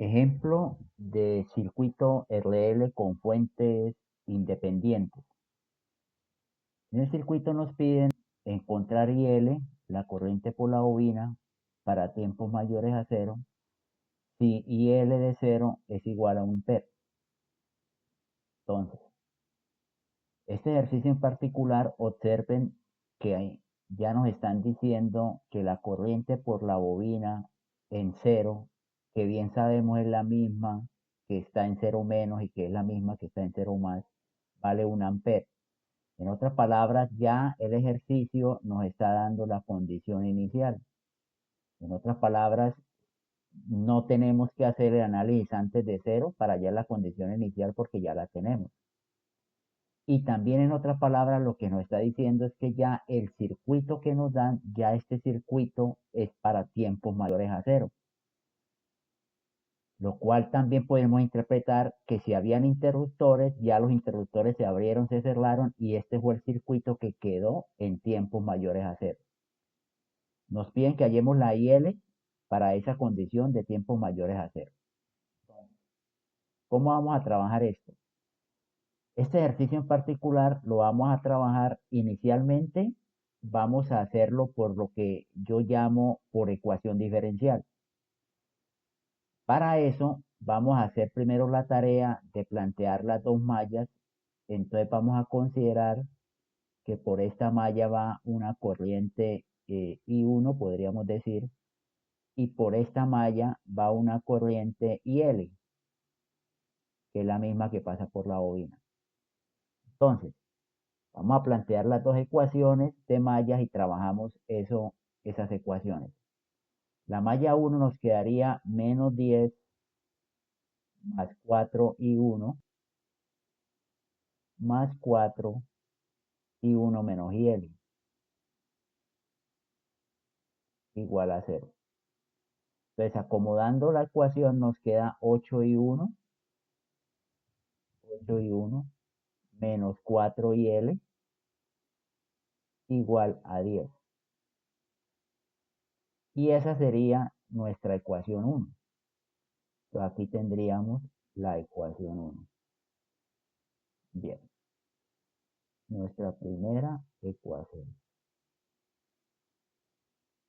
Ejemplo de circuito RL con fuentes independientes. En el circuito nos piden encontrar IL, la corriente por la bobina, para tiempos mayores a cero, si IL de cero es igual a 1 amper. Entonces, este ejercicio en particular, observen que ya nos están diciendo que la corriente por la bobina en cero, que bien sabemos es la misma que está en cero menos y que es la misma que está en cero más, vale 1 amper. En otras palabras, ya el ejercicio nos está dando la condición inicial. En otras palabras, no tenemos que hacer el análisis antes de cero para hallar la condición inicial porque ya la tenemos. Y también en otras palabras, lo que nos está diciendo es que ya el circuito que nos dan, ya este circuito es para tiempos mayores a cero. Lo cual también podemos interpretar que si habían interruptores, ya los interruptores se abrieron, se cerraron y este fue el circuito que quedó en tiempos mayores a cero. Nos piden que hallemos la IL para esa condición de tiempos mayores a cero. ¿Cómo vamos a trabajar esto? Este ejercicio en particular lo vamos a trabajar inicialmente, vamos a hacerlo por lo que yo llamo por ecuación diferencial. Para eso vamos a hacer primero la tarea de plantear las dos mallas. Entonces vamos a considerar que por esta malla va una corriente I1, podríamos decir, y por esta malla va una corriente IL, que es la misma que pasa por la bobina. Entonces, vamos a plantear las dos ecuaciones de mallas y trabajamos esas ecuaciones. La malla 1 nos quedaría menos 10 más 4I1 más 4I1 menos IL igual a 0. Entonces, acomodando la ecuación nos queda 8I1 menos 4IL igual a 10. Y esa sería nuestra ecuación 1. Entonces, aquí tendríamos la ecuación 1. Bien, nuestra primera ecuación.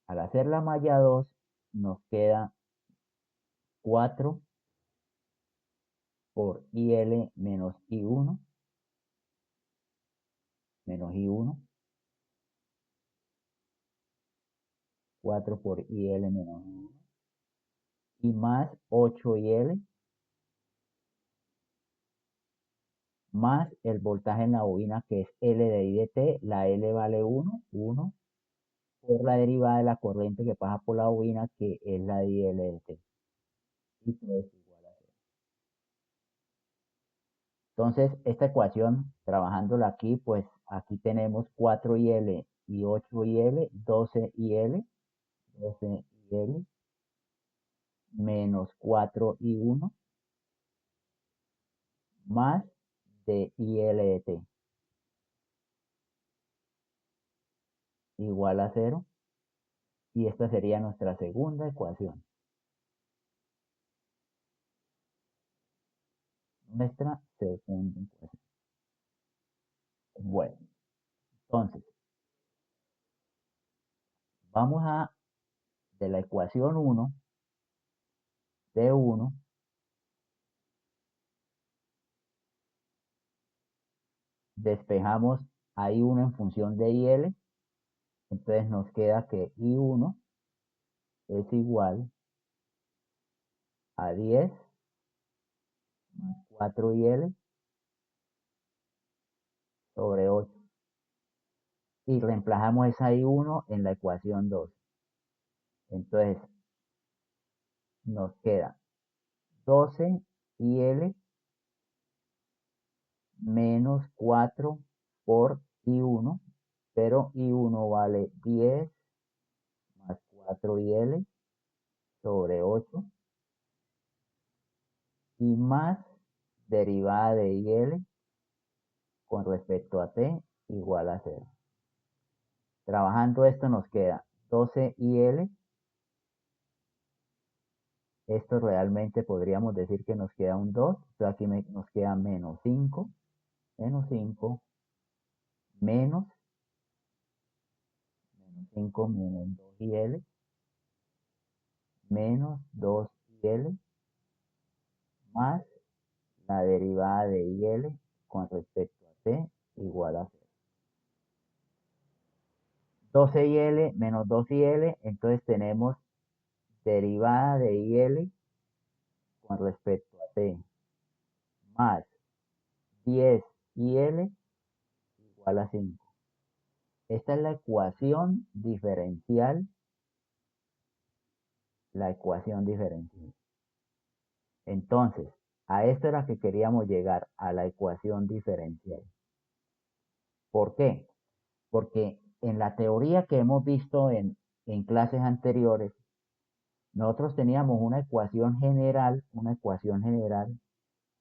Al hacer la malla 2, nos queda 4 por IL menos I1, menos I1, 4 por IL menos I1, y más 8IL, más el voltaje en la bobina que es L de I de T, la L vale 1, 1, por la derivada de la corriente que pasa por la bobina que es la de IL de T. Y todo es igual a 0. Entonces, esta ecuación, trabajándola aquí, pues aquí tenemos 4IL y 8IL, 12IL, 12IL, menos 4I1, más de IL de T, igual a 0. Y esta sería nuestra segunda ecuación. Nuestra segunda ecuación. Bueno, entonces, vamos a, de la ecuación 1, de 1, despejamos a I1 en función de IL, entonces nos queda que I1 es igual a 10 más 4IL sobre 8. Y reemplazamos esa I1 en la ecuación 2. Entonces, nos queda 12IL menos 4 por I1, pero I1 vale 10 más 4IL sobre 8 y más derivada de IL con respecto a T igual a 0. Trabajando esto nos queda 12IL esto realmente podríamos decir que nos queda un 2. Entonces aquí nos queda menos 5, menos 5 menos 2 menos 2 más la derivada de IL con respecto a t igual a 0. 12 menos 2 entonces tenemos derivada de IL con respecto a t más 10 igual a 5. Esta es la ecuación diferencial. Entonces, a esto era que queríamos llegar, a la ecuación diferencial. ¿Por qué? Porque en la teoría que hemos visto en clases anteriores, nosotros teníamos una ecuación general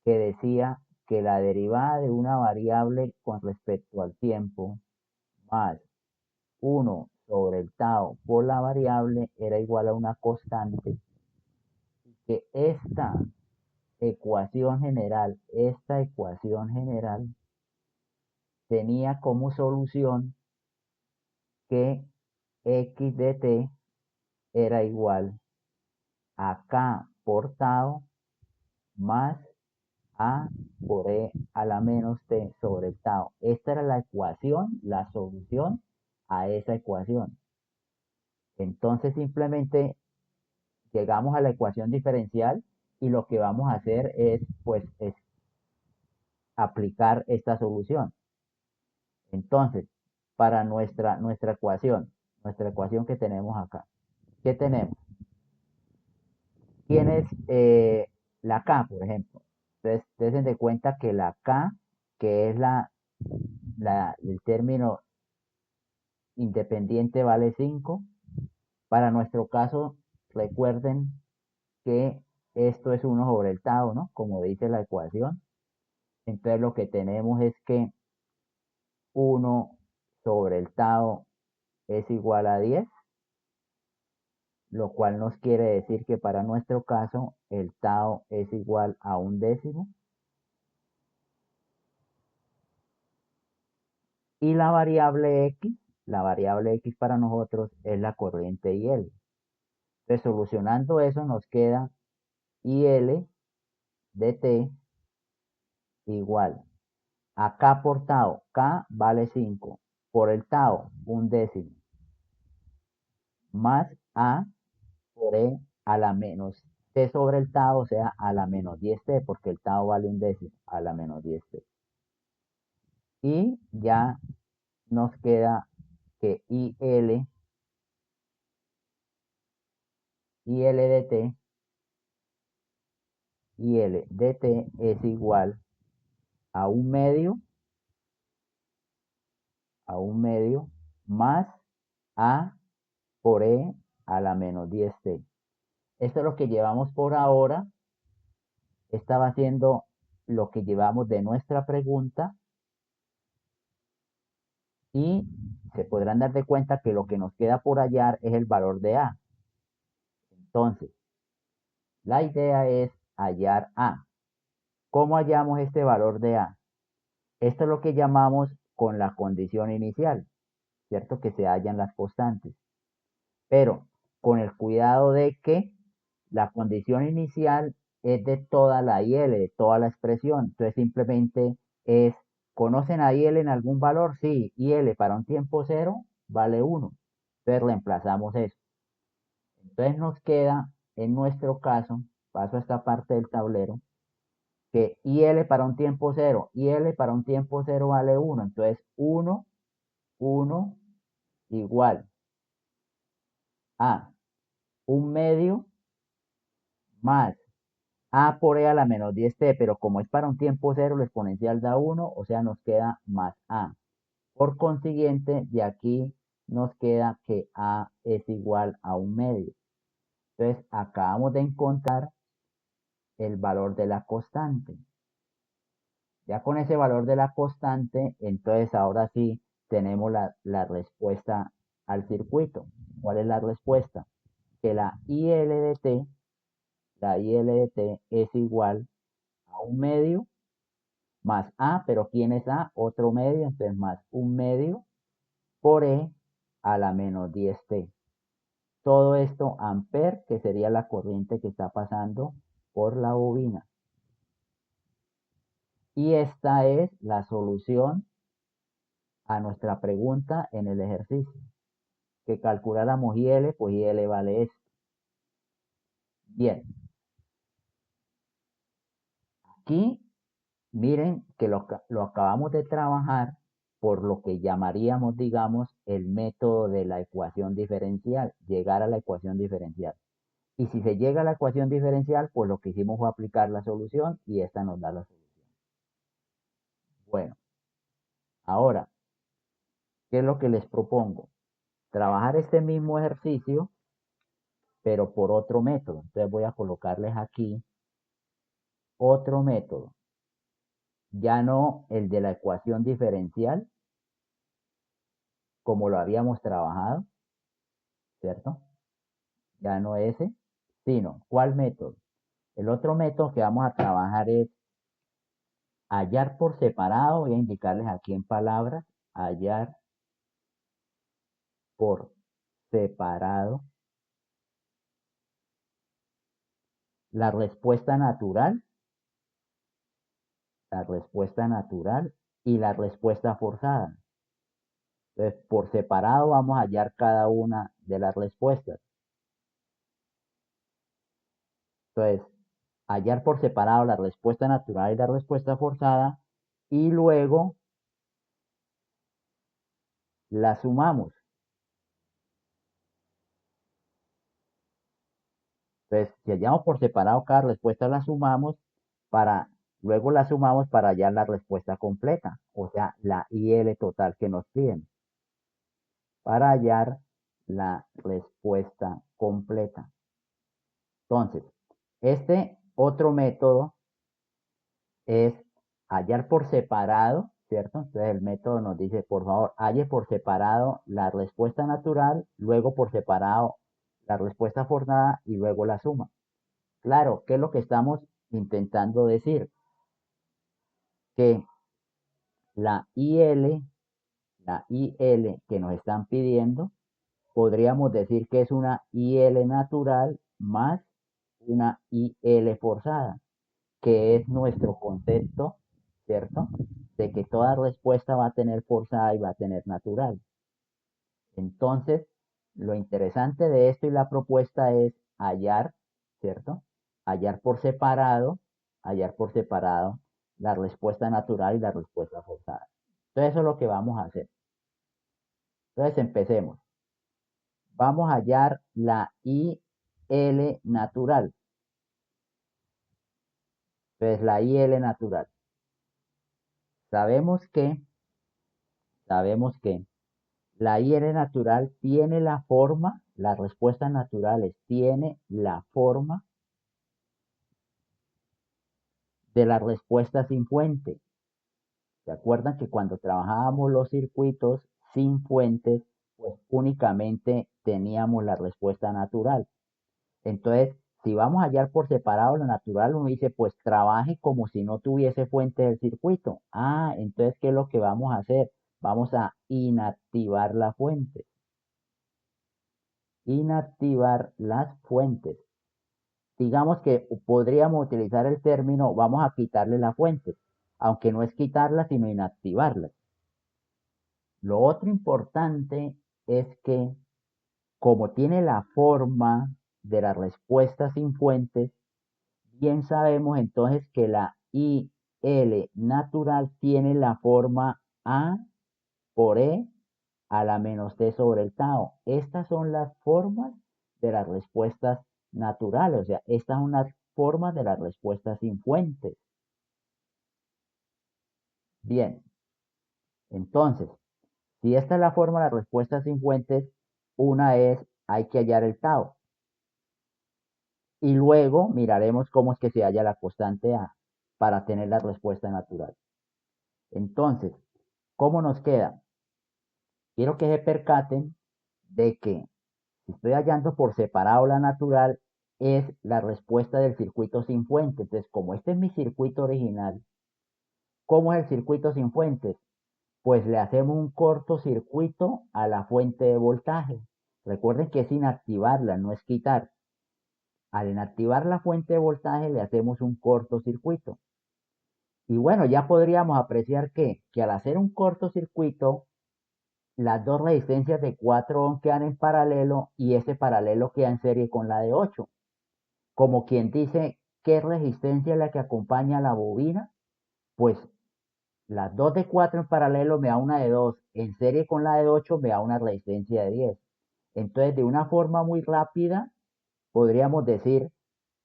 que decía que la derivada de una variable con respecto al tiempo más 1 sobre el tau por la variable era igual a una constante, y que esta ecuación general tenía como solución que x de t era igual a k por tau más a por e a la menos t sobre el tau. Esta era la ecuación, la solución a esa ecuación. Entonces simplemente llegamos a la ecuación diferencial y lo que vamos a hacer es, pues, aplicar esta solución. Entonces, para nuestra ecuación que tenemos acá, ¿qué tenemos? Tienes la K, por ejemplo. Entonces, den de cuenta que la K, que es el término independiente, vale 5. Para nuestro caso, recuerden que esto es 1 sobre el tau, ¿no? Como dice la ecuación. Entonces, lo que tenemos es que 1 sobre el tau es igual a 10, lo cual nos quiere decir que para nuestro caso el tau es igual a 1/10. Y la variable x para nosotros es la corriente IL. Entonces, solucionando eso nos queda IL de t igual a k por tau. K vale 5. Por el tau, 1/10. Más a por e a la menos t sobre el tau, o sea, a la menos 10t, porque el tau vale 1/10, a la menos 10t. Y ya nos queda que IL de t es igual a un medio más a por e a la menos 10t. Esto es lo que llevamos por ahora. Estaba haciendo lo que llevamos de nuestra pregunta, y se podrán dar de cuenta que lo que nos queda por hallar es el valor de a. Entonces, la idea es hallar a. ¿Cómo hallamos este valor de a? Esto es lo que llamamos con la condición inicial, ¿cierto? Que se hallan las constantes. Pero con el cuidado de que la condición inicial es de toda la IL, de toda la expresión. Entonces simplemente es, ¿conocen a IL en algún valor? Sí, IL para un tiempo 0 vale 1. Entonces reemplazamos eso. Entonces nos queda, en nuestro caso, paso a esta parte del tablero, que IL para un tiempo 0, IL para un tiempo 0 vale 1. Entonces 1, 1 igual a un medio más a por e a la menos 10t, pero como es para un tiempo 0, el exponencial da 1, o sea, nos queda más a. Por consiguiente, de aquí nos queda que a es igual a un medio. Entonces, acabamos de encontrar el valor de la constante. Ya con ese valor de la constante, entonces ahora sí tenemos la respuesta al circuito. ¿Cuál es la respuesta? Que la IL de t la IL de T es igual a un medio más A, pero ¿quién es A? Otro medio, entonces más un medio por E a la menos 10T. Todo esto amper, que sería la corriente que está pasando por la bobina. Y esta es la solución a nuestra pregunta en el ejercicio. Que calculáramos IL, pues IL vale esto. Bien. Aquí, miren que lo acabamos de trabajar por lo que llamaríamos, digamos, el método de la ecuación diferencial, llegar a la ecuación diferencial. Y si se llega a la ecuación diferencial, pues lo que hicimos fue aplicar la solución y esta nos da la solución. Bueno, ahora, ¿qué es lo que les propongo? Trabajar este mismo ejercicio, pero por otro método. Entonces voy a colocarles aquí otro método. Ya no el de la ecuación diferencial, como lo habíamos trabajado, ¿cierto? Ya no ese, sino, ¿cuál método? El otro método que vamos a trabajar es hallar por separado. Voy a indicarles aquí en palabras, hallar por separado la respuesta natural y la respuesta forzada. Entonces, por separado vamos a hallar cada una de las respuestas. Entonces, hallar por separado la respuesta natural y la respuesta forzada y luego la sumamos. Entonces, si hallamos por separado cada respuesta, luego la sumamos para hallar la respuesta completa, o sea, la IL total que nos piden, para hallar la respuesta completa. Entonces, este otro método es hallar por separado, ¿cierto? Entonces el método nos dice, por favor, halle por separado la respuesta natural, luego por separado la respuesta forzada y luego la suma. Claro, ¿qué es lo que estamos intentando decir? Que la IL, la IL que nos están pidiendo, podríamos decir que es una IL natural más una IL forzada, que es nuestro concepto, ¿cierto? De que toda respuesta va a tener forzada y va a tener natural. Entonces, lo interesante de esto y la propuesta es hallar, ¿cierto? Hallar por separado la respuesta natural y la respuesta forzada. Entonces, eso es lo que vamos a hacer. Entonces, empecemos. Vamos a hallar la IL natural. Entonces, la IL natural. Sabemos que, sabemos que la IL natural tiene la forma, las respuestas naturales tiene la forma de la respuesta sin fuente. ¿Se acuerdan que cuando trabajábamos los circuitos sin fuentes, pues únicamente teníamos la respuesta natural? Entonces, si vamos a hallar por separado lo natural, uno dice, pues trabaje como si no tuviese fuente del circuito. Ah, entonces, ¿qué es lo que vamos a hacer? Vamos a inactivar la fuente. Inactivar las fuentes. Digamos que podríamos utilizar el término, vamos a quitarle la fuente, aunque no es quitarla, sino inactivarla. Lo otro importante es que, como tiene la forma de la respuesta sin fuentes, bien sabemos entonces que la IL natural tiene la forma A por E a la menos T sobre el tau. Estas son las formas de las respuestas naturales, o sea, estas son las formas de las respuestas sin fuentes. Bien, entonces, si esta es la forma de las respuestas sin fuentes, una es, hay que hallar el tau. Y luego miraremos cómo es que se halla la constante A para tener la respuesta natural. Entonces, ¿cómo nos queda? Quiero que se percaten de que si estoy hallando por separado la natural, es la respuesta del circuito sin fuente. Entonces, como este es mi circuito original, ¿cómo es el circuito sin fuentes? Pues le hacemos un cortocircuito a la fuente de voltaje. Recuerden que es inactivarla, no es quitar. Al inactivar la fuente de voltaje le hacemos un cortocircuito. Y bueno, ya podríamos apreciar que al hacer un cortocircuito, las dos resistencias de 4 ohm quedan en paralelo y ese paralelo queda en serie con la de 8. Como quien dice, ¿qué resistencia es la que acompaña a la bobina? Pues las dos de 4 en paralelo me da una de 2, en serie con la de 8 me da una resistencia de 10. Entonces, de una forma muy rápida, podríamos decir,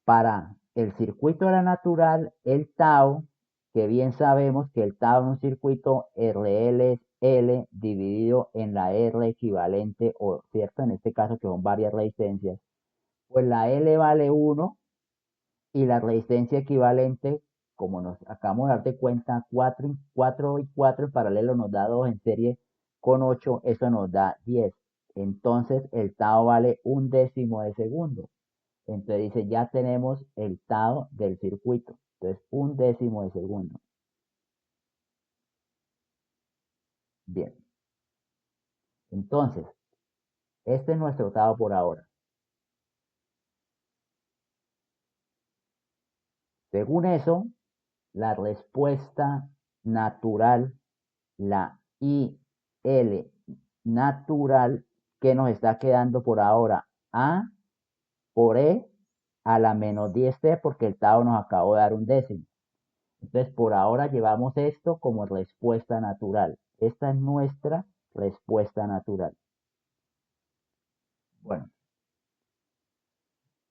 para el circuito de la natural, el tau, que bien sabemos que el tau en un circuito RL es L dividido en la R equivalente, o cierto, en este caso que son varias resistencias, pues la L vale 1 y la resistencia equivalente, como nos acabamos de dar de cuenta, 4 y 4 en paralelo nos da 2 en serie con 8, eso nos da 10. Entonces el tau vale un décimo de segundo. Entonces dice, ya tenemos el tau del circuito. Entonces, un décimo de segundo. Bien. Entonces, este es nuestro tau por ahora. Según eso, la respuesta natural, la IL natural, que nos está quedando por ahora, A por E a la menos 10T, porque el tau nos acabó de dar un décimo. Entonces, por ahora llevamos esto como respuesta natural. Esta es nuestra respuesta natural. Bueno,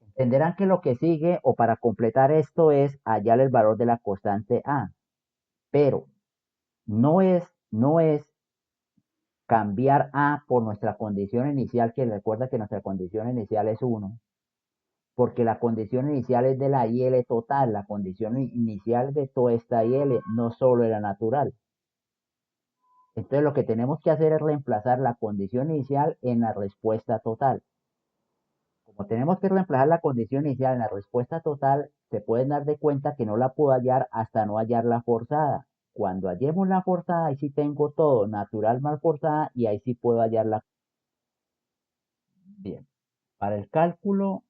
entenderán que lo que sigue, o para completar esto, es hallar el valor de la constante A. Pero no es cambiar A por nuestra condición inicial, que recuerda que nuestra condición inicial es 1, porque la condición inicial es de la IL total, la condición inicial de toda esta IL, no solo de la natural. Entonces lo que tenemos que hacer es reemplazar la condición inicial en la respuesta total. Como tenemos que reemplazar la condición inicial en la respuesta total, se pueden dar de cuenta que no la puedo hallar hasta no hallar la forzada. Cuando hallemos la forzada, ahí sí tengo todo, natural más forzada, y ahí sí puedo hallar la. Bien, para el cálculo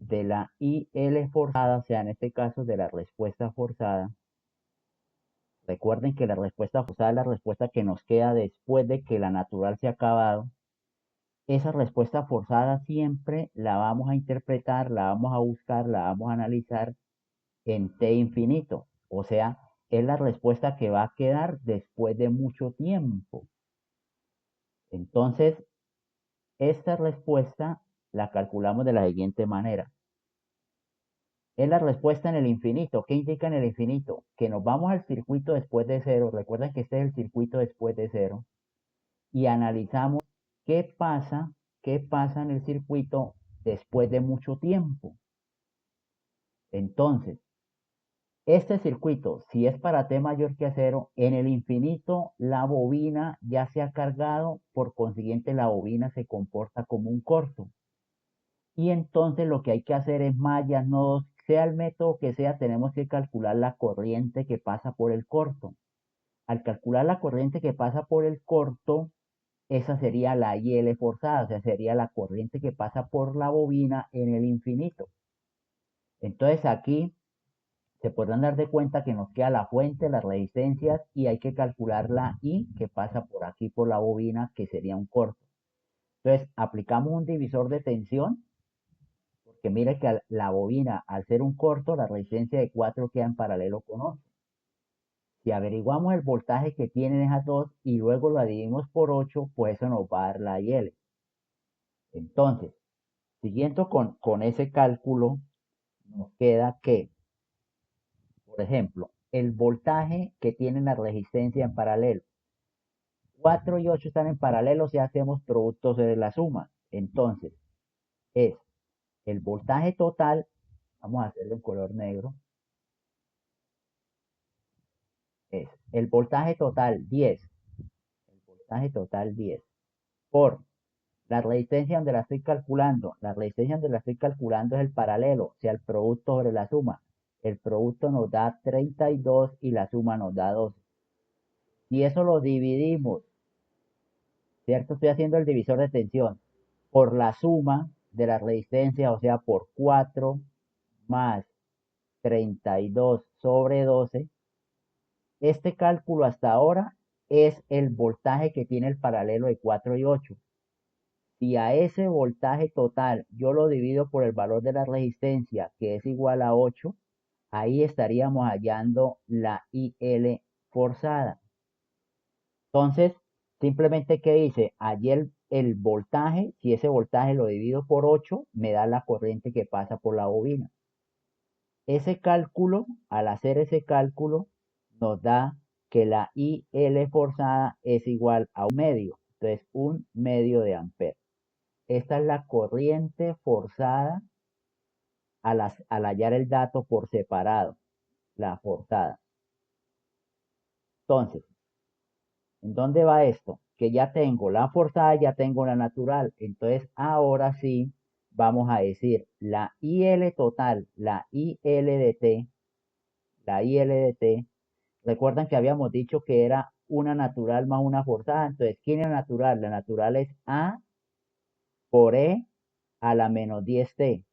de la IL forzada, o sea, en este caso de la respuesta forzada, recuerden que la respuesta forzada es la respuesta que nos queda después de que la natural se ha acabado. Esa respuesta forzada siempre la vamos a interpretar, la vamos a buscar, la vamos a analizar en t infinito. O sea, es la respuesta que va a quedar después de mucho tiempo. Entonces, esta respuesta la calculamos de la siguiente manera. Es la respuesta en el infinito. ¿Qué indica en el infinito? Que nos vamos al circuito después de cero. Recuerden que este es el circuito después de cero. Y analizamos qué pasa, qué pasa en el circuito después de mucho tiempo. Entonces, este circuito, si es para t mayor que a cero, en el infinito la bobina ya se ha cargado, por consiguiente la bobina se comporta como un corto. Y entonces lo que hay que hacer es mallas, nodos, sea el método que sea, tenemos que calcular la corriente que pasa por el corto. Al calcular la corriente que pasa por el corto, esa sería la IL forzada, o sea, sería la corriente que pasa por la bobina en el infinito. Entonces aquí se podrán dar de cuenta que nos queda la fuente, las resistencias y hay que calcular la I que pasa por aquí por la bobina, que sería un corto. Entonces aplicamos un divisor de tensión, porque mire que la bobina, al ser un corto, la resistencia de 4 queda en paralelo con 8. Si averiguamos el voltaje que tienen esas dos y luego lo dividimos por 8, pues eso nos va a dar la IL. Entonces, siguiendo con ese cálculo, nos queda que, por ejemplo, el voltaje que tiene la resistencia en paralelo, 4 y 8 están en paralelo si hacemos productos de la suma. Entonces, es el voltaje total, vamos a hacerlo en color negro, es el voltaje total 10, el voltaje total 10 por La resistencia donde la estoy calculando, la resistencia donde la estoy calculando es el paralelo, o sea, el producto sobre la suma. El producto nos da 32 y la suma nos da 12. Y eso lo dividimos, ¿cierto? Estoy haciendo el divisor de tensión por la suma de la resistencia, o sea, por 4 más 32 sobre 12. Este cálculo hasta ahora es el voltaje que tiene el paralelo de 4 y 8. Si a ese voltaje total yo lo divido por el valor de la resistencia, que es igual a 8, ahí estaríamos hallando la IL forzada. Entonces, simplemente, ¿qué hice? Hallé el voltaje, si ese voltaje lo divido por 8, me da la corriente que pasa por la bobina. Ese cálculo, al hacer ese cálculo, nos da que la IL forzada es igual a un medio. Entonces, un medio de ampere. Esta es la corriente forzada al hallar el dato por separado, la forzada. Entonces, ¿en dónde va esto? Que ya tengo la forzada, ya tengo la natural. Entonces, ahora sí, vamos a decir la IL total, la IL de T, la IL de T. Recuerdan que habíamos dicho que era una natural más una forzada. Entonces, ¿quién es la natural? La natural es A por E a la menos 10T,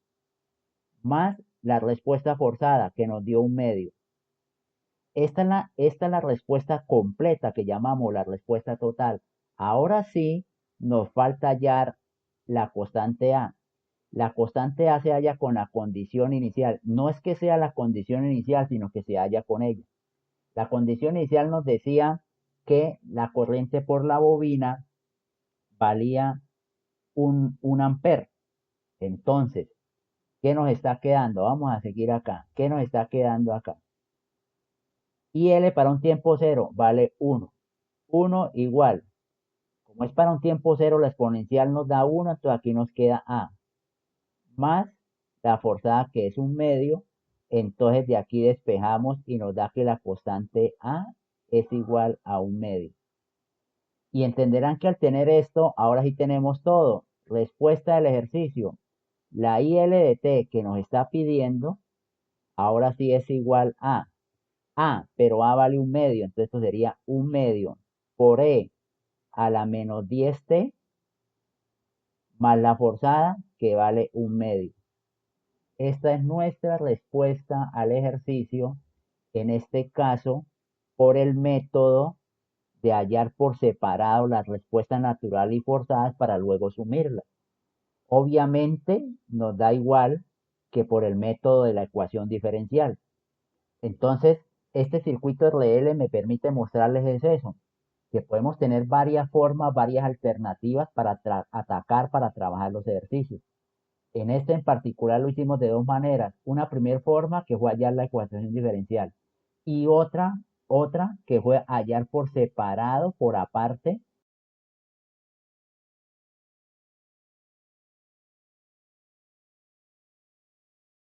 más la respuesta forzada que nos dio un medio. Esta es la respuesta completa que llamamos la respuesta total. Ahora sí, nos falta hallar la constante A. La constante A se halla con la condición inicial. No es que sea la condición inicial, sino que se halla con ella. La condición inicial nos decía que la corriente por la bobina valía un amper. Entonces, ¿qué nos está quedando? Vamos a seguir acá. ¿Qué nos está quedando acá? IL para un tiempo cero vale 1. 1 igual. Como es para un tiempo cero, la exponencial nos da 1, entonces aquí nos queda A. Más la forzada que es un medio. Entonces de aquí despejamos y nos da que la constante A es igual a un medio. Y entenderán que al tener esto, ahora sí tenemos todo. Respuesta del ejercicio. La IL de T que nos está pidiendo, ahora sí es igual a A, pero A vale un medio, entonces esto sería un medio por E a la menos 10T más la forzada que vale un medio. Esta es nuestra respuesta al ejercicio, en este caso, por el método de hallar por separado las respuestas naturales y forzadas para luego sumirlas. Obviamente nos da igual que por el método de la ecuación diferencial. Entonces, este circuito RL me permite mostrarles es eso, que podemos tener varias formas, varias alternativas para atacar, para trabajar los ejercicios. En este en particular lo hicimos de dos maneras. Una primera forma que fue hallar la ecuación diferencial y otra que fue hallar por separado, por aparte,